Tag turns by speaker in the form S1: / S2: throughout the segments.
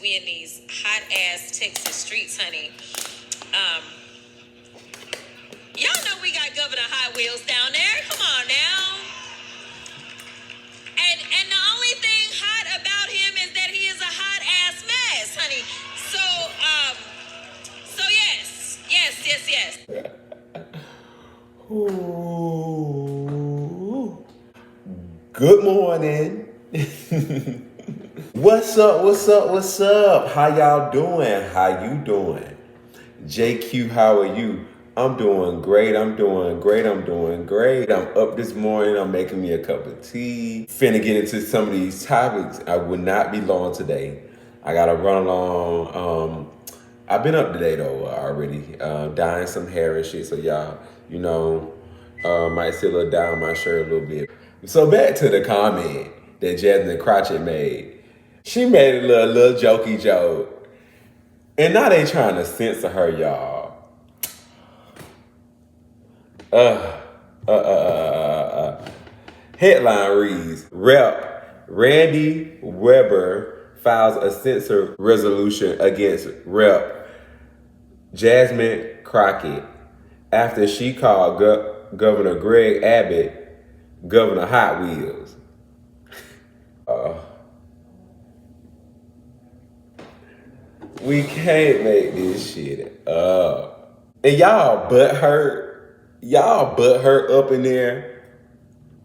S1: We in these hot ass Texas streets, honey. Y'all know we got Governor Hot Wheels down there. Come on now. And the only thing hot about him is that he is a hot ass mess, honey. So yes.
S2: Ooh. Good morning. What's up? How y'all doing? How you doing? JQ, how are you? I'm doing great. I'm up this morning. I'm making me a cup of tea. Finna get into some of these topics. I will not be long today. I gotta run along. I've been up today though already, dyeing some hair and shit. So y'all, might see a little dye on my shirt a little bit. So back to the comment that Jasmine Crotchet made. She made a little jokey joke. And now they trying to censor her, y'all. Headline reads, Rep. Randy Weber files a censor resolution against Rep. Jasmine Crockett after she called Governor Greg Abbott Governor Hot Wheels. We can't make this shit up. And y'all butt hurt up in there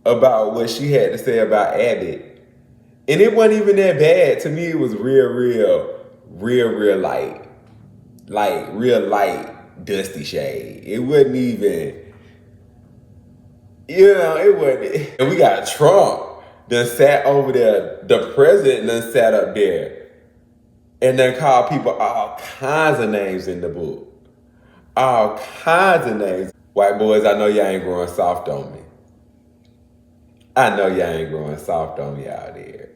S2: about what she had to say about Abbott. And it wasn't even that bad. To me, it was real light. Like real light, dusty shade. It wasn't even, it wasn't. And we got Trump that sat over there. The president done sat up there and then called people all kinds of names in the book. All kinds of names. White boys, I know y'all ain't growing soft on me. I know y'all ain't growing soft on me out there.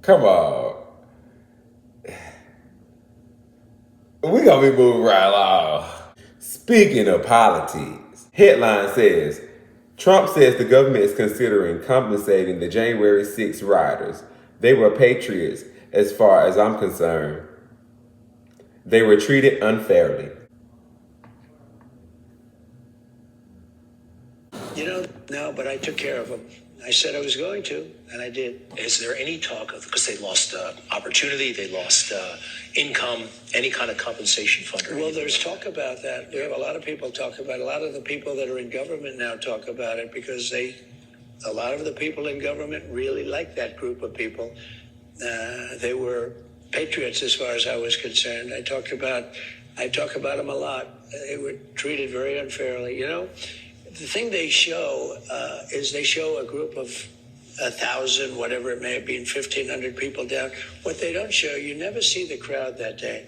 S2: Come on. We gonna be moving right along. Speaking of politics, headline says, Trump says the government is considering compensating the January 6 rioters. They were patriots as far as I'm concerned. They were treated unfairly.
S3: No, but I took care of them. I said I was going to, and I did.
S4: Is there any talk of, because they lost opportunity, they lost income, any kind of compensation fund?
S3: Well, there's talk about that. We have a lot of people talk about it. A lot of the people that are in government now talk about it because a lot of the people in government really like that group of people. They were patriots as far as I was concerned. I talk about them a lot. They were treated very unfairly. The thing they show is they show a group of 1,000, whatever it may have been, 1,500 people down. What they don't show, you never see the crowd that day.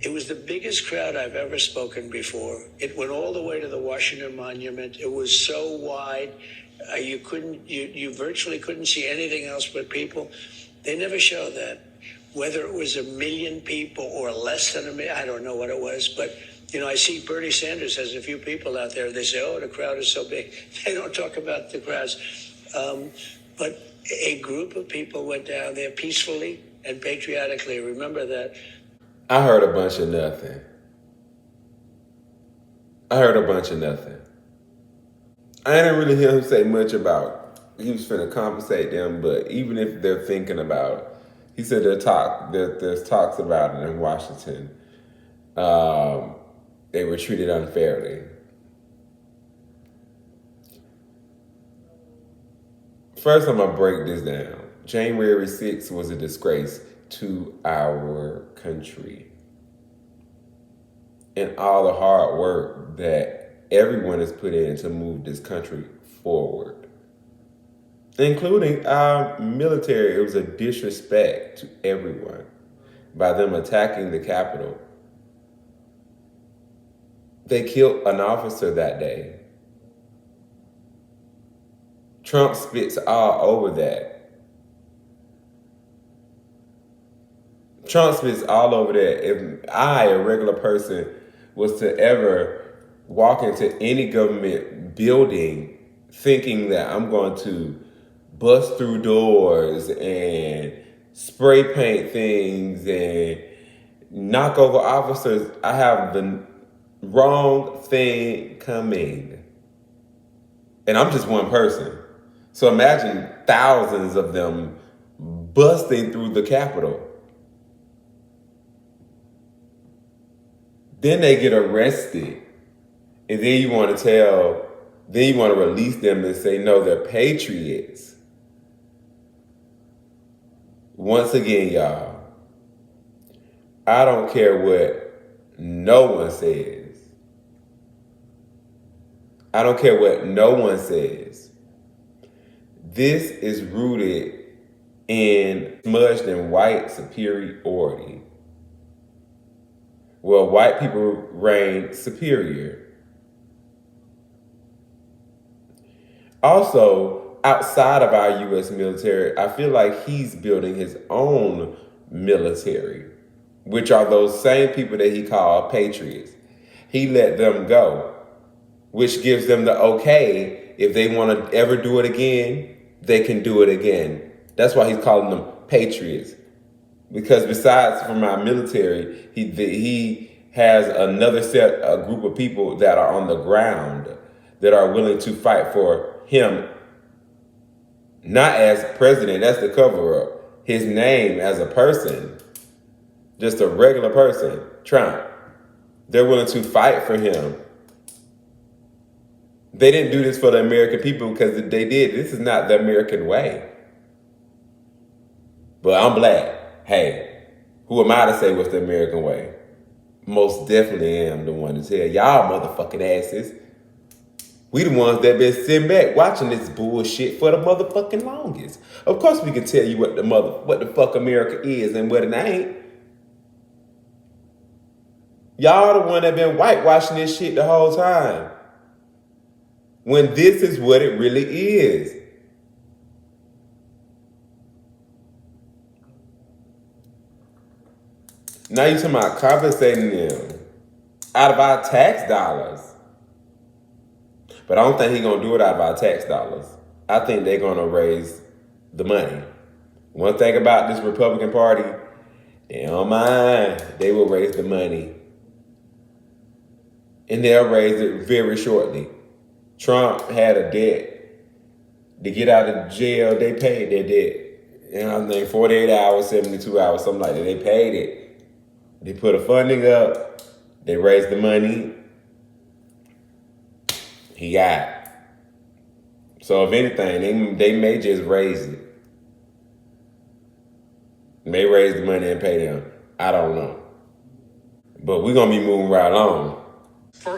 S3: It was the biggest crowd I've ever spoken before. It went all the way to the Washington Monument. It was so wide, you virtually couldn't see anything else but people. They never show that. Whether it was 1 million people or less than 1 million, I don't know what it was, but I see Bernie Sanders has a few people out there. They say, oh, the crowd is so big. They don't talk about the crowds. But a group of people went down there peacefully and patriotically. Remember that.
S2: I heard a bunch of nothing. I didn't really hear him say much about he was finna compensate them, but even if they're thinking about, he said there's talks about it in Washington. They were treated unfairly. First, I'm going to break this down. January 6th was a disgrace to our country. And all the hard work that everyone has put in to move this country forward, including our military. It was a disrespect to everyone by them attacking the Capitol. They killed an officer that day. Trump spits all over that. If I, a regular person, was to ever walk into any government building thinking that I'm going to bust through doors and spray paint things and knock over officers, I have the wrong thing coming. And I'm just one person. So imagine thousands of them busting through the Capitol. Then they get arrested. And then you want to release them and say, no, they're patriots. Once again, y'all, I don't care what no one says. I don't care what no one says. This is rooted in smudged in white superiority. Well, white people reign superior. Also, outside of our U.S. military, I feel like he's building his own military, which are those same people that he called patriots. He let them go, which gives them the okay. If they want to ever do it again, they can do it again. That's why he's calling them patriots. Because besides from our military, he has a group of people that are on the ground that are willing to fight for him, not as president, that's the cover up. His name as a person, just a regular person, Trump. They're willing to fight for him. They didn't do this for the American people because if they did, this is not the American way. But I'm black. Hey, who am I to say what's the American way? Most definitely am the one to tell y'all motherfucking asses. We the ones that been sitting back watching this bullshit for the motherfucking longest. Of course we can tell you what the fuck America is and what it ain't. Y'all the one that been whitewashing this shit the whole time. When this is what it really is. Now you talking about compensating them out of our tax dollars. But I don't think he's going to do it out of our tax dollars. I think they're going to raise the money. One thing about this Republican Party, they don't mind. They will raise the money. And they'll raise it very shortly. Trump had a debt. To get out of jail, they paid their debt. And I think 48 hours, 72 hours, something like that. They paid it. They put a funding up. They raised the money. He got it. So if anything, they may just raise it. May raise the money and pay them. I don't know. But we're going to be moving right on.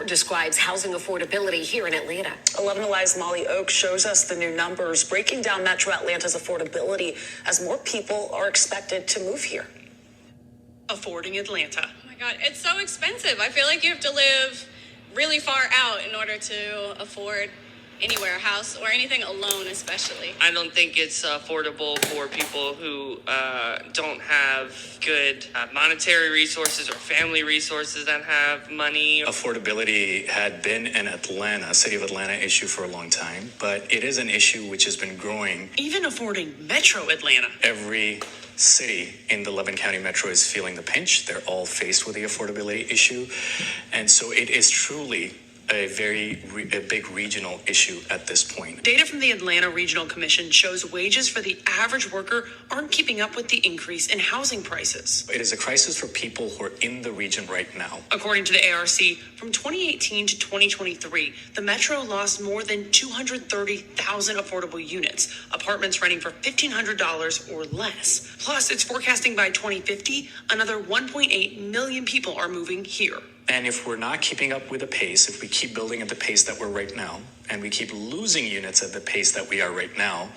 S5: Describes housing affordability here in Atlanta.
S6: 11 Alive's Molly Oak shows us the new numbers, breaking down Metro Atlanta's affordability as more people are expected to move here.
S7: Affording Atlanta.
S1: Oh my God, it's so expensive. I feel like you have to live really far out in order to afford anywhere, a house or anything alone, especially.
S7: I don't think it's affordable for people who don't have good monetary resources or family resources that have money.
S8: Affordability had been an city of Atlanta issue for a long time, but it is an issue which has been growing.
S7: Even affording Metro Atlanta.
S8: Every city in the 11 County Metro is feeling the pinch. They're all faced with the affordability issue. And so it is truly a big regional issue at this point.
S7: Data from the Atlanta Regional Commission shows wages for the average worker aren't keeping up with the increase in housing prices.
S8: It is a crisis for people who are in the region right now.
S7: According to the ARC, from 2018 to 2023, the Metro lost more than 230,000 affordable units, apartments renting for $1,500 or less. Plus, it's forecasting by 2050, another 1.8 million people are moving here.
S8: And if we're not keeping up with the pace, if we keep building at the pace that we're right now, and we keep losing units at the pace that we are right now,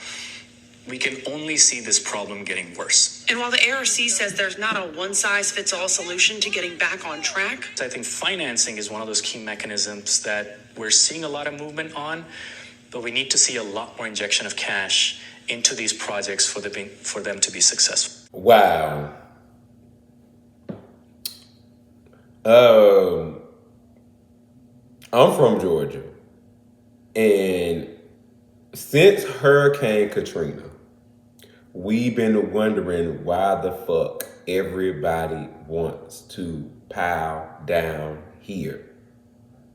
S8: we can only see this problem getting worse.
S7: And while the ARC says there's not a one-size-fits-all solution to getting back on track,
S8: I think financing is one of those key mechanisms that we're seeing a lot of movement on, but we need to see a lot more injection of cash into these projects for them to be successful.
S2: Wow. I'm from Georgia, and since Hurricane Katrina, we've been wondering why the fuck everybody wants to pile down here.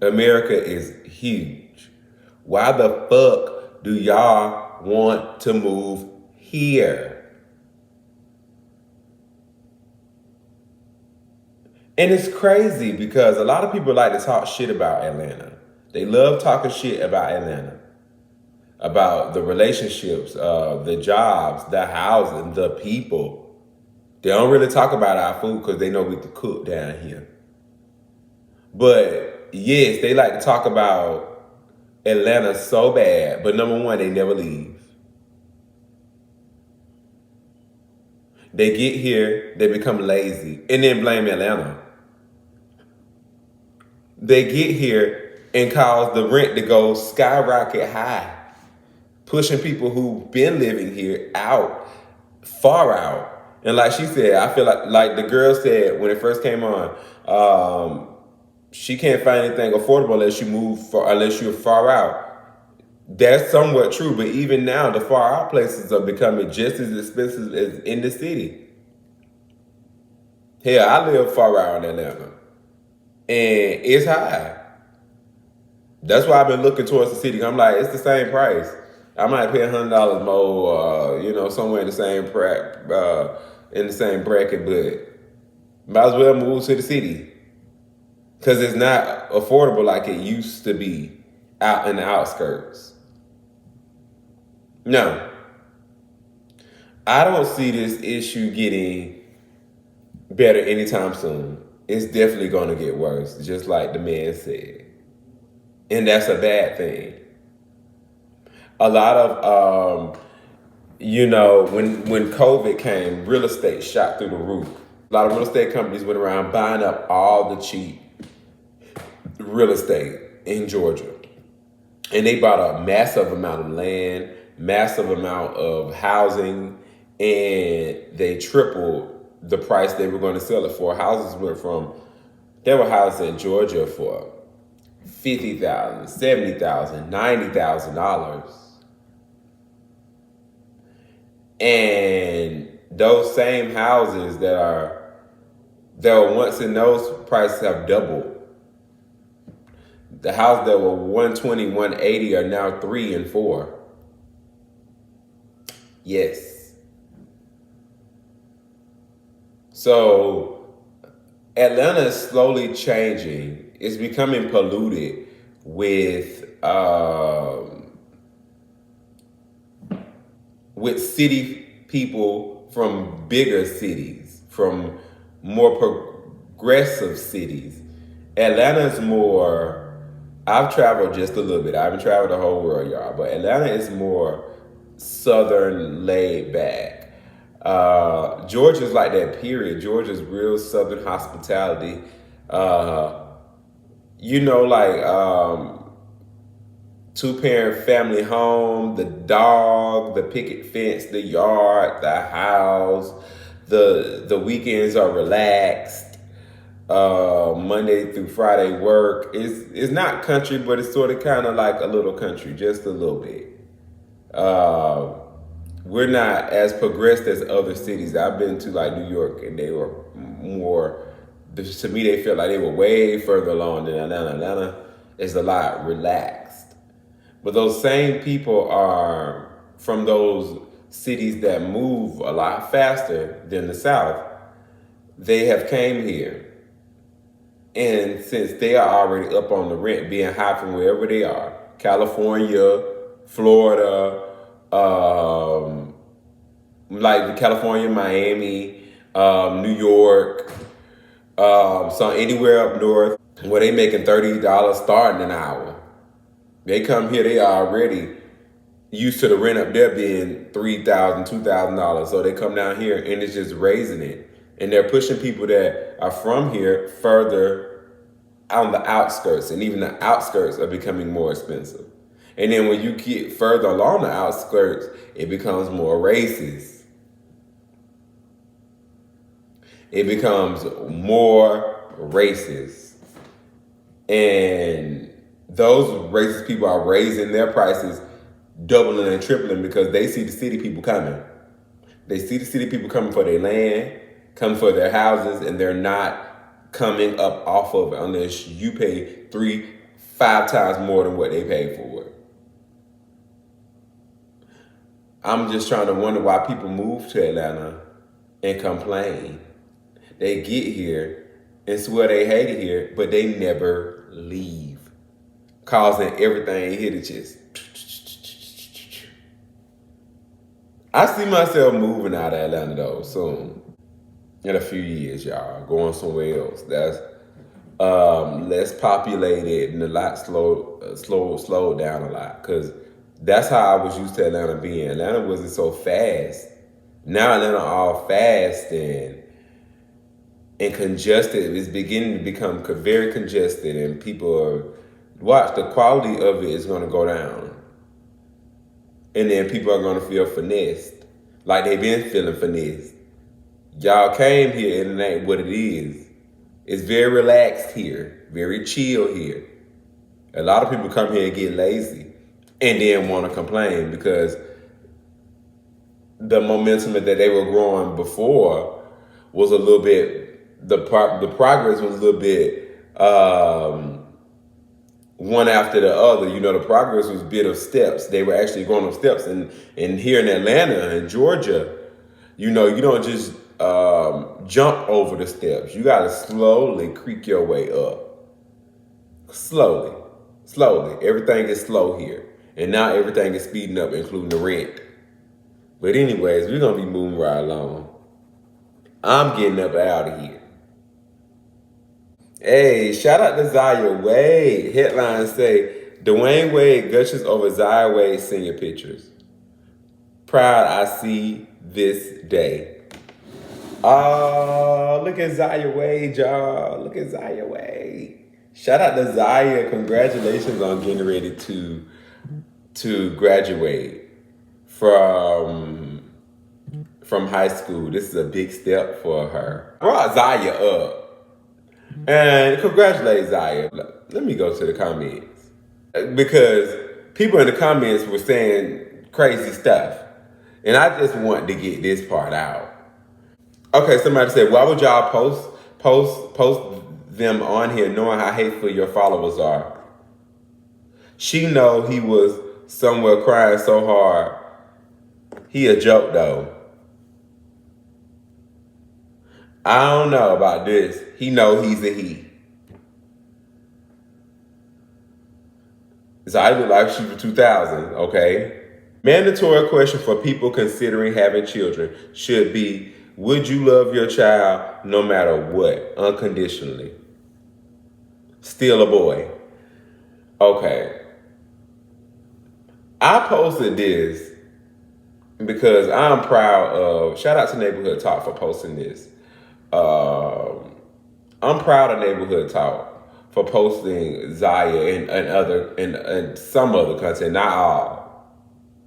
S2: America is huge. Why the fuck do y'all want to move here? And it's crazy because a lot of people like to talk shit about Atlanta. They love talking shit about Atlanta. About the relationships, the jobs, the housing, the people. They don't really talk about our food because they know we can cook down here. But yes, they like to talk about Atlanta so bad. But number one, they never leave. They get here, they become lazy, and then blame Atlanta. They get here and cause the rent to go skyrocket high, pushing people who've been living here out, far out. And like she said, I feel like the girl said when it first came on, she can't find anything affordable unless you're far out. That's somewhat true, but even now, the far out places are becoming just as expensive as in the city. Hell, I live far out in Atlanta, and it's high. That's why I've been looking towards the city. I'm like, it's the same price. I might pay $100 more, somewhere in the same bracket, but might as well move to the city because it's not affordable like it used to be out in the outskirts. No, I don't see this issue getting better anytime soon. It's definitely going to get worse, just like the man said. And that's a bad thing. A lot of, when COVID came, real estate shot through the roof. A lot of real estate companies went around buying up all the cheap real estate in Georgia. And they bought a massive amount of land, massive amount of housing, and they tripled the price they were going to sell it for. There were houses in Georgia for $50,000, $70,000, $90,000. And those same houses that were once in those prices have doubled. The houses that were 120, 180 are now 3 and 4. Yes. So Atlanta is slowly changing. It's becoming polluted with city people from bigger cities, from more progressive cities. Atlanta's more, I've traveled just a little bit. I haven't traveled the whole world, y'all, but Atlanta is more southern, laid back. Georgia's like that, period. Georgia's real southern hospitality. Two-parent family home, the dog, the picket fence, the yard, the house. The weekends are relaxed. Monday through Friday work. It's not country, but it's sort of kind of like a little country, just a little bit. We're not as progressed as other cities. I've been to like New York, and they were more, to me, they felt like they were way further along than Atlanta. Atlanta is a lot relaxed. But those same people are from those cities that move a lot faster than the South. They have came here. And since they are already up on the rent, being high from wherever they are, California, Florida, like California, Miami, New York, so anywhere up north where they making $30 starting an hour. They come here, they are already used to the rent up there being $3,000, $2,000. So they come down here and it's just raising it. And they're pushing people that are from here further on the outskirts. And even the outskirts are becoming more expensive. And then when you get further along the outskirts, it becomes more racist. It becomes more racist. And those racist people are raising their prices, doubling and tripling because they see the city people coming. They see the city people coming for their land, coming for their houses, and they're not coming up off of it unless you pay 3-5 times more than what they paid for it. I'm just trying to wonder why people move to Atlanta and complain. They get here and swear they hate it here, but they never leave, causing everything here to just. I see myself moving out of Atlanta though soon, in a few years, y'all, going somewhere else that's less populated and a lot slowed down a lot, because that's how I was used to Atlanta being. Atlanta wasn't so fast. Now Atlanta all fast and congested. It's beginning to become very congested, and people are, watch, the quality of it is going to go down. And then people are going to feel finessed, like they've been feeling finessed. Y'all came here and it ain't what it is. It's very relaxed here, very chill here. A lot of people come here and get lazy and then want to complain because the momentum that they were growing before was a little bit, the progress was a little bit one after the other. You know, the progress was a bit of steps. They were actually going up steps. And here in Atlanta and Georgia, you know, you don't just jump over the steps. You got to slowly creak your way up. Slowly. Everything is slow here. And now everything is speeding up, including the rent. But anyways, we're going to be moving right along. I'm getting up out of here. Hey, shout out to Zaya Wade. Headlines say, Dwayne Wade gushes over Zaya Wade's senior pictures. Proud I see this day. Oh, look at Zaya Wade, y'all. Look at Zaya Wade. Shout out to Zaya. Congratulations on getting ready to graduate from high school. This is a big step for her. Brought Zaya up. And congratulate Zaya. Let me go to the comments, because people in the comments were saying crazy stuff. And I just want to get this part out. Okay, somebody said, why would y'all post them on here knowing how hateful your followers are? She know he was somewhere crying so hard. He a joke though. I don't know about this. He know he's a he. So I look like she for 2000, okay? Mandatory question for people considering having children should be, would you love your child no matter what, unconditionally? Still a boy. Okay. I posted this because I'm proud of, shout out to Neighborhood Talk for posting this. I'm proud of Neighborhood Talk for posting Zaya and some other content, not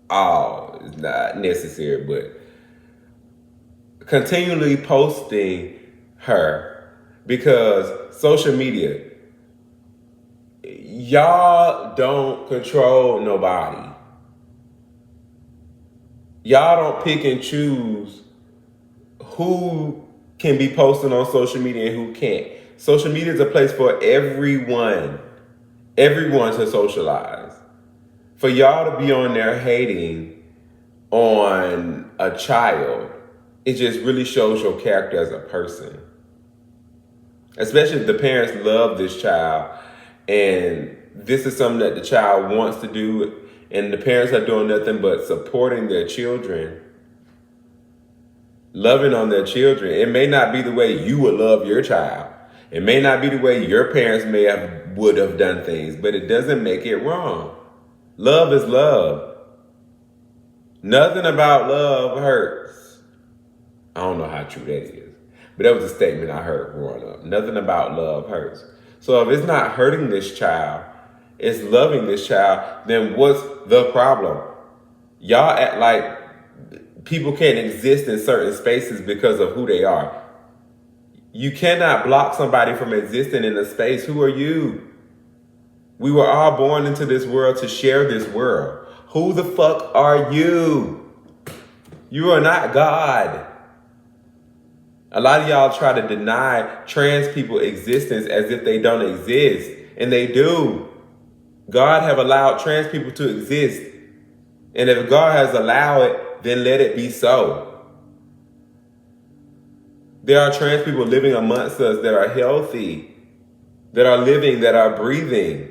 S2: all is not necessary, but continually posting her, because social media, y'all don't control nobody. Y'all don't pick and choose who can be posting on social media and who can't. Social media is a place for everyone to socialize. For y'all to be on there hating on a child, it just really shows your character as a person. Especially if the parents love this child and this is something that the child wants to do and the parents are doing nothing but supporting their children, loving on their children. It may not be the way you would love your child. It may not be the way your parents would have done things, but it doesn't make it wrong. Love is love. Nothing about love hurts. I don't know how true that is, but that was a statement I heard growing up. Nothing about love hurts. So if it's not hurting this child, it's loving this child, then what's the problem? Y'all act like people can't exist in certain spaces because of who they are. You cannot block somebody from existing in a space. Who are you? We were all born into this world to share this world. Who the fuck are you? You are not God. A lot of y'all try to deny trans people existence as if they don't exist. And they do. God have allowed trans people to exist. And if God has allowed it, then let it be so. There are trans people living amongst us that are healthy, that are living, that are breathing.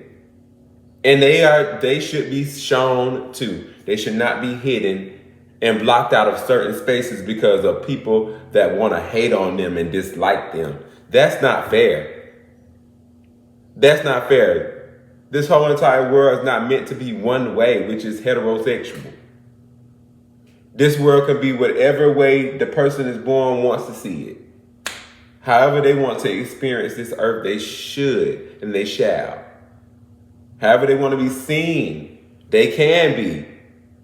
S2: And they should be shown too. They should not be hidden and blocked out of certain spaces because of people that want to hate on them and dislike them. That's not fair. That's not fair. This whole entire world is not meant to be one way, which is heterosexual. This world can be whatever way the person is born wants to see it. However they want to experience this earth, they should and they shall. However they want to be seen, they can be.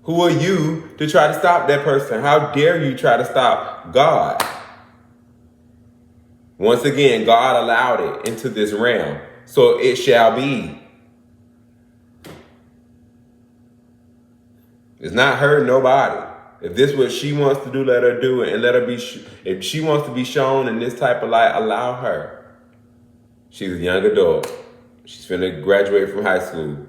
S2: Who are you to try to stop that person? How dare you try to stop God? Once again, God allowed it into this realm, so it shall be. It's not hurting nobody. If this is what she wants to do, let her do it, and let her be. If she wants to be shown in this type of light, allow her. She's a young adult. She's finna graduate from high school.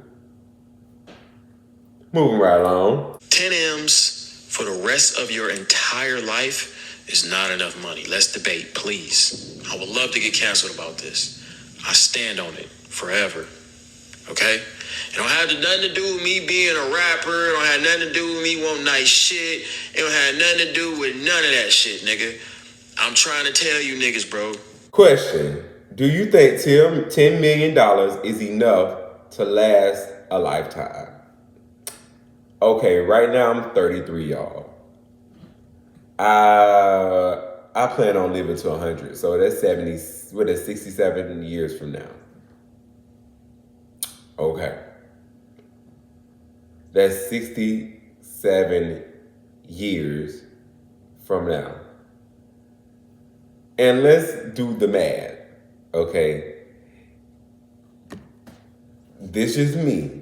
S2: Moving right along.
S4: 10 M's for the rest of your entire life is not enough money. Let's debate, please. I would love to get canceled about this. I stand on it forever. Okay? It don't have nothing to do with me being a rapper. It don't have nothing to do with me wanting nice shit. It don't have nothing to do with none of that shit, nigga. I'm trying to tell you niggas, bro.
S2: Question. Do you think $10 million is enough to last a lifetime? Okay, right now I'm 33, y'all. I plan on living to 100, so that's 67 years from now. Okay. That's 67 years from now. And let's do the math, okay? This is me.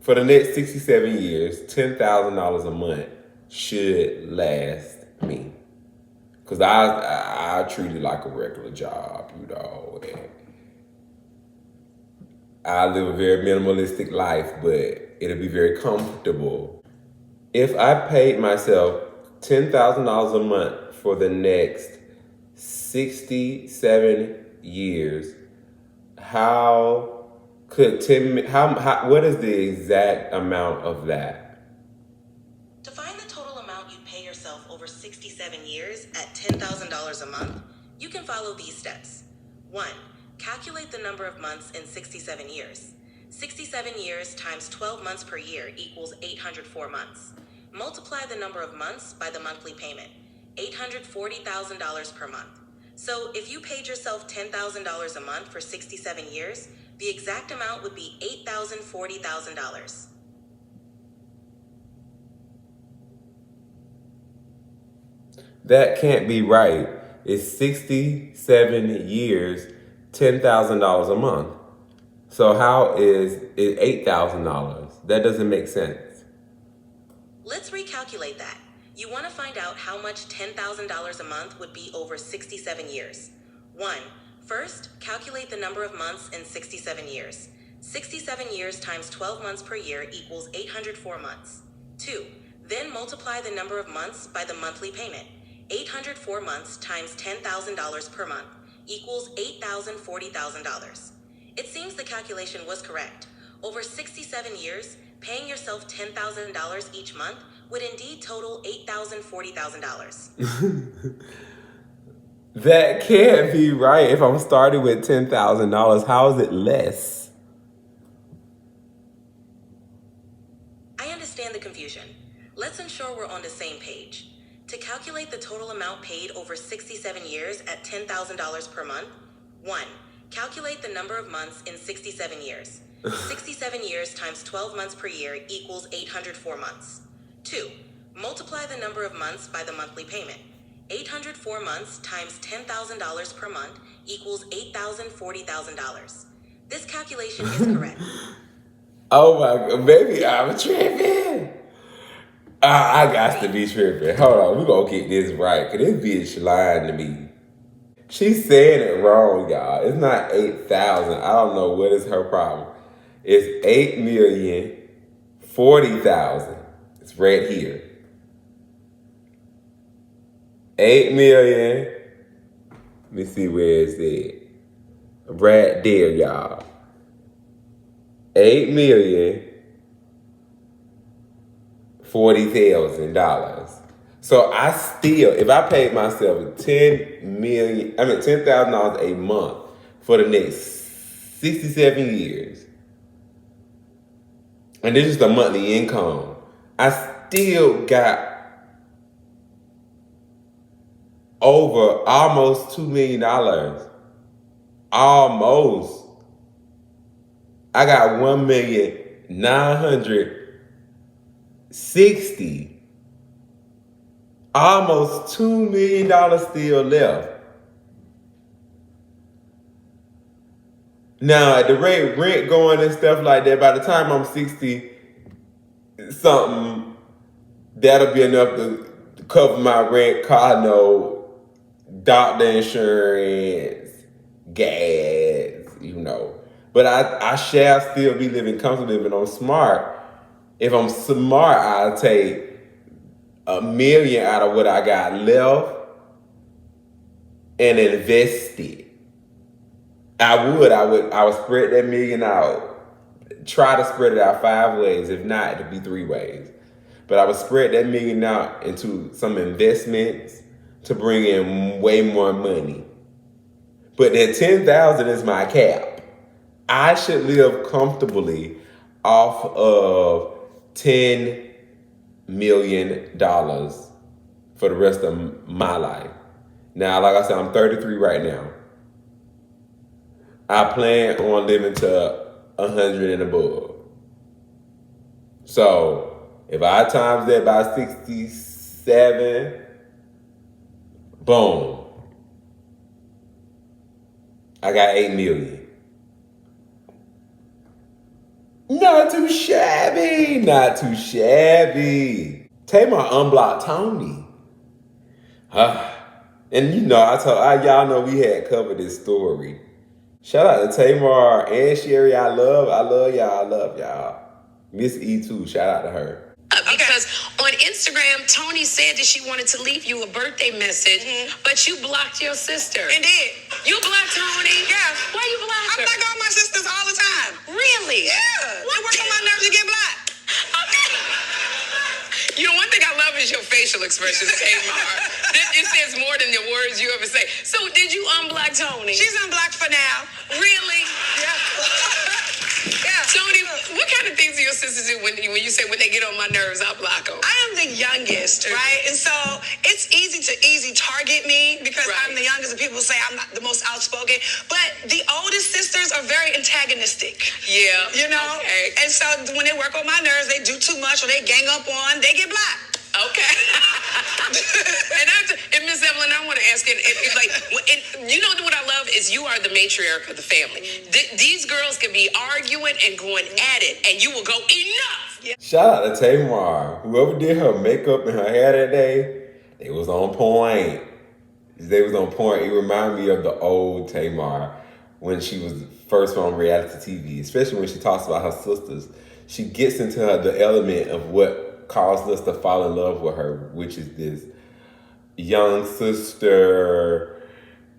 S2: For the next 67 years, $10,000 a month should last me. Because I treat it like a regular job, you know. And I live a very minimalistic life, but it'll be very comfortable. If I paid myself $10,000 a month for the next 67 years, what is the exact amount of that?
S9: To find the total amount you'd pay yourself over 67 years at $10,000 a month, you can follow these steps. 1. Calculate the number of months in 67 years. 67 years times 12 months per year equals 804 months. Multiply the number of months by the monthly payment, $840,000 per month. So if you paid yourself $10,000 a month for 67 years, the exact amount would be $8,040,000.
S2: That can't be right. It's 67 years, $10,000 a month. So how is it $8,000? That doesn't make sense.
S9: Let's recalculate that. You want to find out how much $10,000 a month would be over 67 years. 1. First, calculate the number of months in 67 years. 67 years times 12 months per year equals 804 months. 2. Then multiply the number of months by the monthly payment. 804 months times $10,000 per month equals $8,040,000. It seems the calculation was correct. Over 67 years, paying yourself $10,000 each month would indeed total $8,040,000.
S2: That can't be right. If I'm starting with $10,000, how is it less?
S9: I understand the confusion. Let's ensure we're on the same page. To calculate the total amount paid over 67 years at $10,000 per month, 1. Calculate the number of months in 67 years. 67 years times 12 months per year equals 804 months. 2. Multiply the number of months by the monthly payment. 804 months times $10,000 per month equals $8,040,000. This calculation is correct.
S2: Oh my God, baby, I'm tripping. I got to be tripping. Hold on, we gonna get this right, cause this bitch lying to me. She's saying it wrong, y'all. It's not 8,000. I don't know what is her problem. It's 8,040,000. It's right here. 8 million. Let me see where it's at. Right there, y'all. 8,040,000. So I still, if I paid myself $10,000 a month for the next 67 years, and this is the monthly income, I still got over almost $2 million. Almost. I got 1,960,000. Almost $2 million still left. Now, at the rate rent going and stuff like that, by the time I'm 60 something, that'll be enough to cover my rent, car note, doctor insurance, gas, But I shall still be living comfortably if I'm smart. If I'm smart, I'll take $1 million out of what I got left and invest it. I would spread that $1 million out. Try to spread it out 5 ways. If not, it'd be 3 ways. But I would spread that $1 million out into some investments to bring in way more money. But that 10,000 is my cap. I should live comfortably off of $10 million for the rest of my life. Now, like I said, I'm 33 right now. I plan on living to 100 and above. So, if I times that by 67, boom. I got 8 million. Not too shabby. Not too shabby. Tamar unblocked Toni. And y'all know we had covered this story. Shout out to Tamar and Sherry. I love y'all. Miss E2, shout out to her.
S5: Because on Instagram, Toni said that she wanted to leave you a birthday message, but you blocked your sister.
S10: Indeed.
S5: You blocked Toni?
S10: Yeah.
S5: Why you blocked her?
S10: I block all my sisters all the time.
S5: Really?
S10: Yeah. They work on my nerves to get blocked.
S5: You know, one thing I love is your facial expressions, Tamar. It says more than the words you ever say. So did you unblock Toni?
S10: She's unblocked for now.
S5: Really?
S10: Yeah. Yeah.
S5: Toni, what kind of things do your sisters do when you say, when they get on my nerves, I'll block them?
S10: I am the youngest, right? And so it's easy to target me because I'm the youngest and people say I'm not the most outspoken. But the oldest sisters are very antagonistic.
S5: Yeah.
S10: You know?
S5: Okay.
S10: And so when they work on my nerves, they do too much or they gang up on, they get blocked.
S5: Okay. and Miss Evelyn, I want to ask you, you know what I love is you are the matriarch of the family. These girls can be arguing and going at it, and you will go, enough.
S10: Yeah.
S2: Shout out to Tamar. Whoever did her makeup and her hair that day, they was on point. They was on point. It reminded me of the old Tamar when she was first on reality TV, especially when she talks about her sisters. She gets into the element of what caused us to fall in love with her, which is this young sister,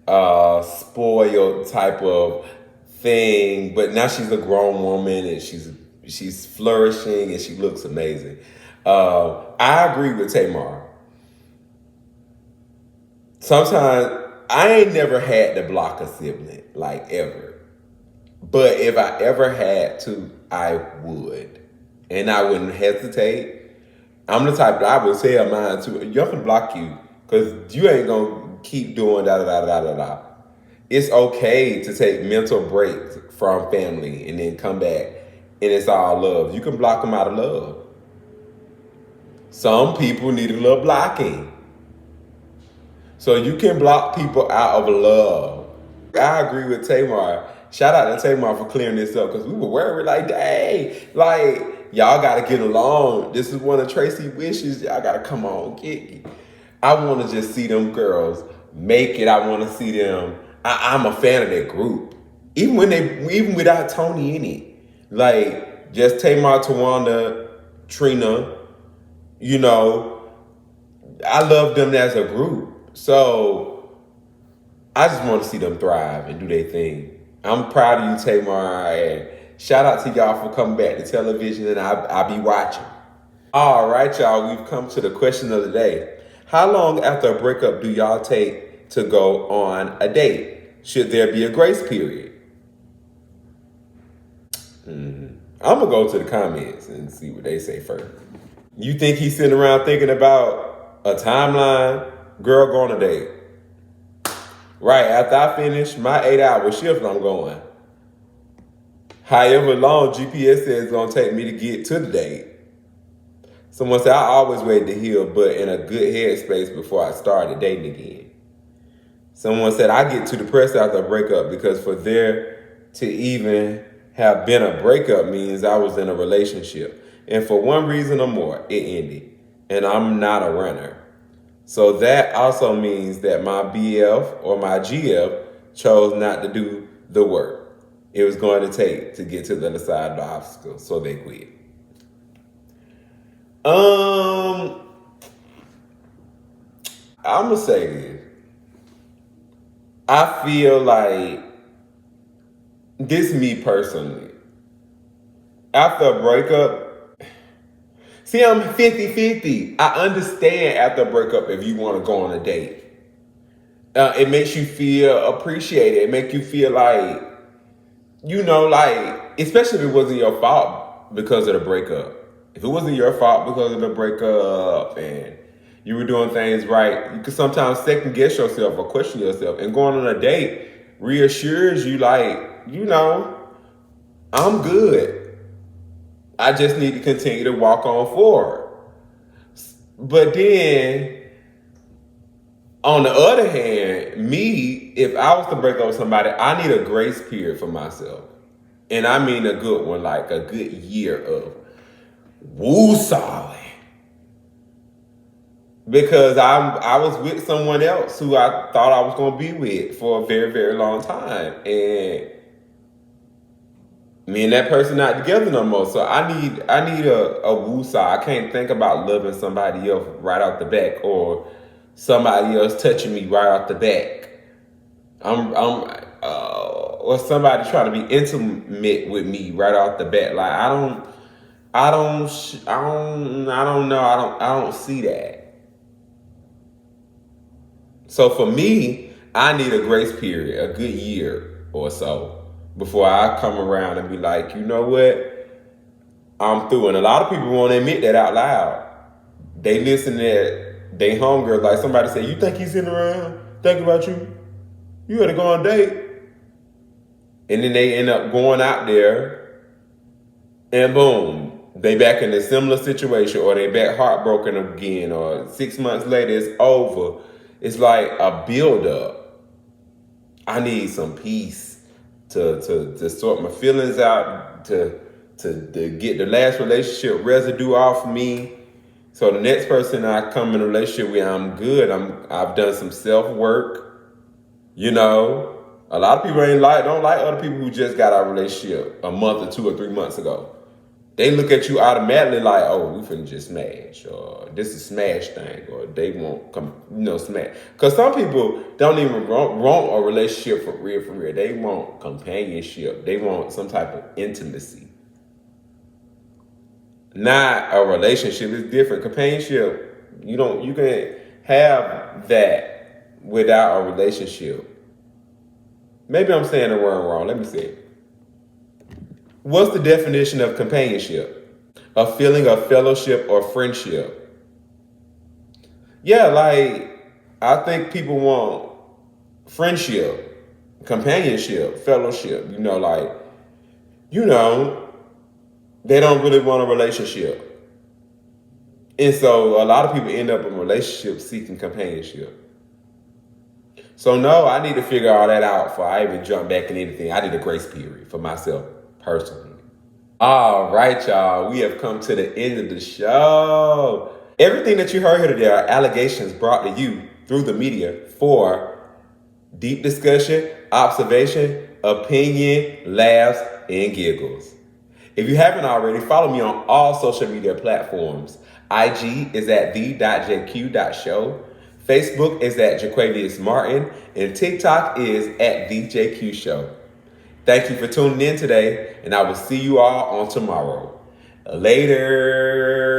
S2: spoiled type of thing. But now she's a grown woman and she's flourishing and she looks amazing. I agree with Tamar. Sometimes I ain't never had to block a sibling, like ever. But if I ever had to, I would. And I wouldn't hesitate. I'm the type that I would tell mine too. You're gonna block you because you ain't gonna keep doing da. It's okay to take mental breaks from family and then come back and it's all love. You can block them out of love. Some people need a little blocking. So you can block people out of love. I agree with Tamar. Shout out to Tamar for clearing this up because we were worried like, dang, like y'all got to get along. This is one of Tracy's wishes. Y'all got to come on, get it. I want to just see them girls make it. I want to see them. I'm a fan of that group. Even without Toni in it. Like, just Tamar, Tawanda, Trina, you know, I love them as a group. So I just want to see them thrive and do their thing. I'm proud of you, Tamar, and shout out to y'all for coming back to television, and I'll be watching. All right, y'all, we've come to the question of the day. How long after a breakup do y'all take to go on a date? Should there be a grace period? I'm going to go to the comments and see what they say first. You think he's sitting around thinking about a timeline? Girl, go on a date. Right, after I finish my 8-hour shift, I'm going. However long GPS says it's going to take me to get to the date. Someone said, I always wait to heal, but in a good headspace before I started dating again. Someone said, I get too depressed after a breakup because for there to even have been a breakup means I was in a relationship. And for one reason or more, it ended. And I'm not a runner. So that also means that my BF or my GF chose not to do the work it was going to take to get to the other side of the obstacle. So they quit. I'm going to say this. I feel like, this me personally, after a breakup, see, I'm 50-50. I understand after a breakup if you want to go on a date. It makes you feel appreciated. It makes you feel like, you know, like, especially if it wasn't your fault because of the breakup. If it wasn't your fault because of the breakup and you were doing things right, you could sometimes second guess yourself or question yourself. And going on a date reassures you like, you know, I'm good. I just need to continue to walk on forward. But then, on the other hand, me, if I was to break up with somebody, I need a grace period for myself. And I mean a good one, like a good year of woo solid. Because I was with someone else who I thought I was going to be with for a very, very long time. And me and that person not together no more. So I need a woo-saw. I can't think about loving somebody else right out the back or somebody else touching me right out the back. Or somebody trying to be intimate with me right off the bat. Like I don't know. I don't see that. So for me, I need a grace period, a good year or so, before I come around and be like, you know what? I'm through. And a lot of people won't admit that out loud. They listen to they homegirls, like somebody say, you think he's sitting around thinking about you? You gotta go on a date. And then they end up going out there and boom, they back in a similar situation or they back heartbroken again or 6 months later it's over. It's like a build-up. I need some peace to sort my feelings out, to get the last relationship residue off me. So the next person I come in a relationship with, I'm good. I've done some self-work. You know, a lot of people don't like other people who just got out of a relationship a month or 2 or 3 months ago. They look at you automatically like, oh, we finna just smash, or this is smash thing, or they won't come, smash. Because some people don't even want a relationship for real. They want companionship. They want some type of intimacy. Not a relationship. It's different. Companionship, you can have that without a relationship. Maybe I'm saying the word wrong. Let me see. What's the definition of companionship? A feeling of fellowship or friendship. Yeah, like, I think people want friendship, companionship, fellowship. They don't really want a relationship. And so a lot of people end up in relationships seeking companionship. So no, I need to figure all that out before I even jump back in anything. I need a grace period for myself personally. All right, y'all. We have come to the end of the show. Everything that you heard here today are allegations brought to you through the media for deep discussion, observation, opinion, laughs, and giggles. If you haven't already, follow me on all social media platforms. IG is at the.jq.show. Facebook is at Jaquavius Martin. And TikTok is at TheJQ Show. Thank you for tuning in today, and I will see you all on tomorrow. Later.